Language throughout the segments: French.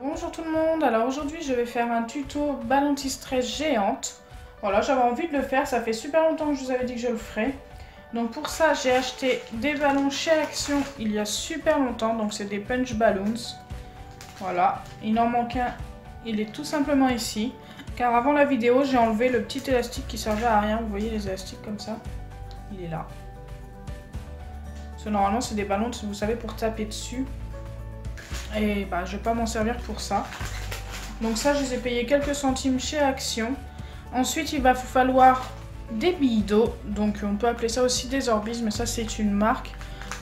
Bonjour tout le monde, alors aujourd'hui je vais faire un tuto balle anti-stress géante. Voilà, j'avais envie de le faire, ça fait super longtemps que je vous avais dit que je le ferais. Donc pour ça j'ai acheté des ballons chez Action il y a super longtemps, donc c'est des punch balloons. Voilà, il en manque un, il est tout simplement ici. Car avant la vidéo j'ai enlevé le petit élastique qui servait à rien, vous voyez les élastiques comme ça, il est là. Parce que normalement c'est des ballons, vous savez, pour taper dessus. Et bah je vais pas m'en servir pour ça. Donc ça je les ai payés quelques centimes chez Action. Ensuite il va vous falloir des billes d'eau. Donc on peut appeler ça aussi des Orbis, mais ça c'est une marque.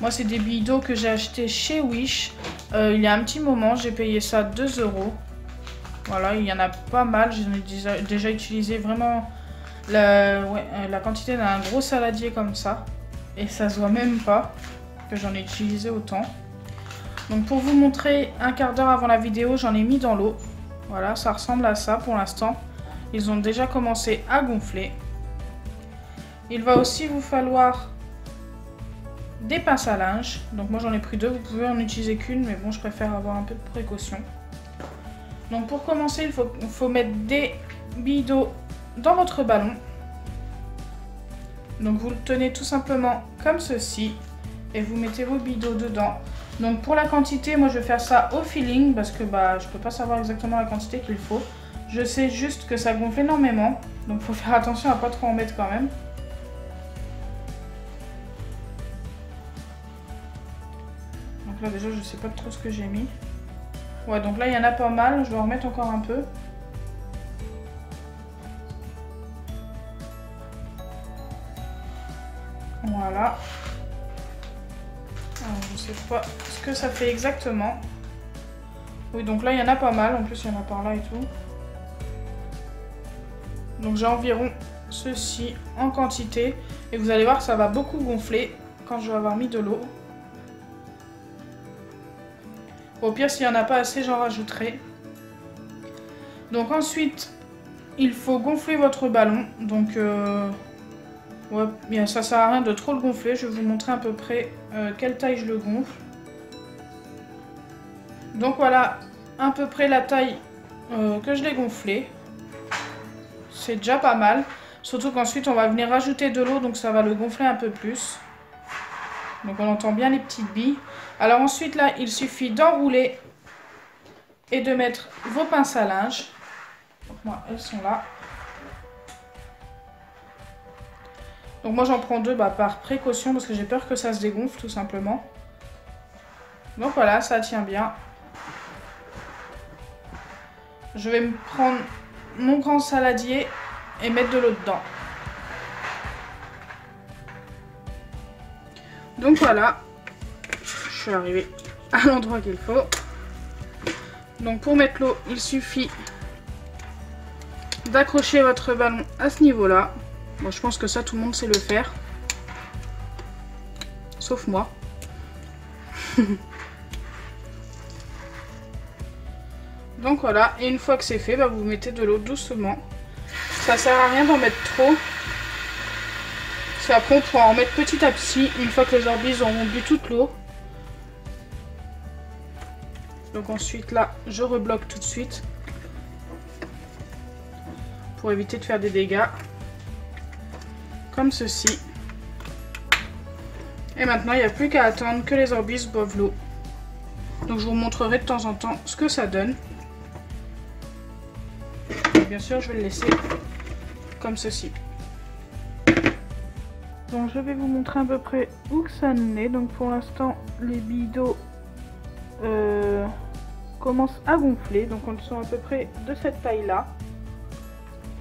Moi c'est des billes d'eau que j'ai acheté chez Wish. Il y a un petit moment, j'ai payé ça 2 €. Voilà, il y en a pas mal. J'en ai déjà utilisé vraiment la quantité d'un gros saladier comme ça. Et ça se voit même pas que j'en ai utilisé autant. Donc pour vous montrer, un quart d'heure avant la vidéo, j'en ai mis dans l'eau. Voilà, ça ressemble à ça pour l'instant. Ils ont déjà commencé à gonfler. Il va aussi vous falloir des pinces à linge. Donc moi j'en ai pris 2, vous pouvez en utiliser qu'une, mais bon je préfère avoir un peu de précaution. Donc pour commencer, il faut mettre des billes d'eau dans votre ballon. Donc vous le tenez tout simplement comme ceci et vous mettez vos billes d'eau dedans. Donc pour la quantité, moi je vais faire ça au feeling parce que bah je peux pas savoir exactement la quantité qu'il faut. Je sais juste que ça gonfle énormément, donc faut faire attention à pas trop en mettre quand même. Donc là déjà je sais pas trop ce que j'ai mis. Ouais, donc là il y en a pas mal, je vais en remettre encore un peu. Voilà. Alors, je sais pas ce que ça fait exactement. Oui, donc là il y en a pas mal, en plus il y en a par là et tout. Donc j'ai environ ceci en quantité. Et vous allez voir que ça va beaucoup gonfler quand je vais avoir mis de l'eau. Au pire, s'il n'y en a pas assez, j'en rajouterai. Donc ensuite, il faut gonfler votre ballon. Donc ouais, ça sert à rien de trop le gonfler. Je vais vous montrer à peu près quelle taille je le gonfle. Donc voilà à peu près la taille que je l'ai gonflé. C'est déjà pas mal. Surtout qu'ensuite on va venir rajouter de l'eau, donc ça va le gonfler un peu plus. Donc on entend bien les petites billes. Alors ensuite là, il suffit d'enrouler et de mettre vos pinces à linge. Donc moi, elles sont là. Donc moi j'en prends 2 par précaution parce que j'ai peur que ça se dégonfle tout simplement. Donc voilà, ça tient bien. Je vais me prendre mon grand saladier et mettre de l'eau dedans. Donc voilà, je suis arrivée à l'endroit qu'il faut. Donc pour mettre l'eau, il suffit d'accrocher votre ballon à ce niveau-là. Bon, je pense que ça, tout le monde sait le faire. Sauf moi. Donc voilà, et une fois que c'est fait, bah, vous mettez de l'eau doucement. Ça sert à rien d'en mettre trop. Parce qu'après on pourra en mettre petit à petit, une fois que les Orbis auront bu toute l'eau. Donc ensuite là, je rebloque tout de suite. Pour éviter de faire des dégâts. Comme ceci. Et maintenant, il n'y a plus qu'à attendre que les Orbis boivent l'eau. Donc je vous montrerai de temps en temps ce que ça donne. Et bien sûr, je vais le laisser comme ceci. Donc je vais vous montrer à peu près où que ça en est. Donc pour l'instant, les billes d'eau commencent à gonfler. Donc elles sont à peu près de cette taille-là.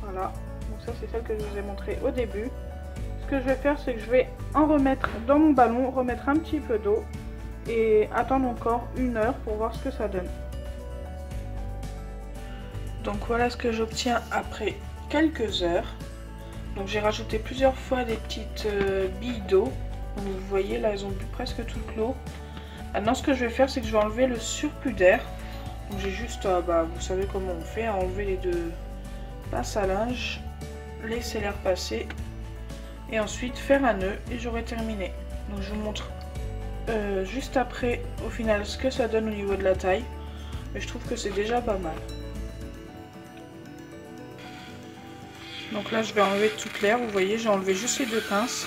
Voilà. Donc ça, c'est celle que je vous ai montré au début. Ce que je vais faire, c'est que je vais en remettre dans mon ballon, remettre un petit peu d'eau et attendre encore 1 heure pour voir ce que ça donne. Donc voilà ce que j'obtiens après quelques heures. Donc j'ai rajouté plusieurs fois des petites billes d'eau. Vous voyez là, elles ont bu presque toute l'eau. Maintenant ce que je vais faire, c'est que je vais enlever le surplus d'air. Donc j'ai juste, vous savez comment on fait, enlever les 2 pinces à linge, laisser l'air passer et ensuite faire un nœud et j'aurai terminé. Donc je vous montre juste après au final ce que ça donne au niveau de la taille. Mais je trouve que c'est déjà pas mal. Donc là je vais enlever toute l'air, vous voyez j'ai enlevé juste les deux pinces.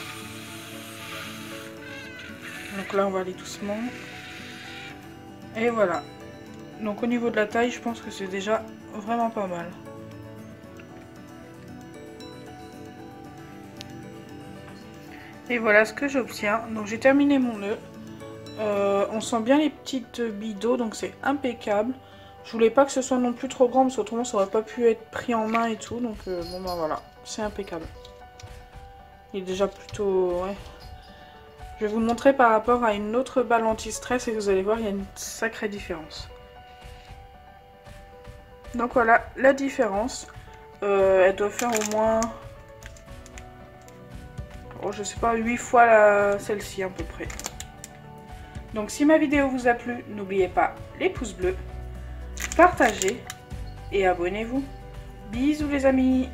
Donc là on va aller doucement. Et voilà. Donc au niveau de la taille je pense que c'est déjà vraiment pas mal. Et voilà ce que j'obtiens. Donc j'ai terminé mon nœud. On sent bien les petites billes d'eau, donc c'est impeccable. Je voulais pas que ce soit non plus trop grand, parce qu'autrement ça aurait pas pu être pris en main et tout. Donc bon ben voilà, c'est impeccable. Il est déjà plutôt... Ouais. Je vais vous le montrer par rapport à une autre balle anti-stress et vous allez voir, il y a une sacrée différence. Donc voilà la différence. Elle doit faire au moins... Oh, je sais pas, 8 fois celle-ci à peu près. Donc si ma vidéo vous a plu, n'oubliez pas les pouces bleus, partagez et abonnez-vous. Bisous les amis!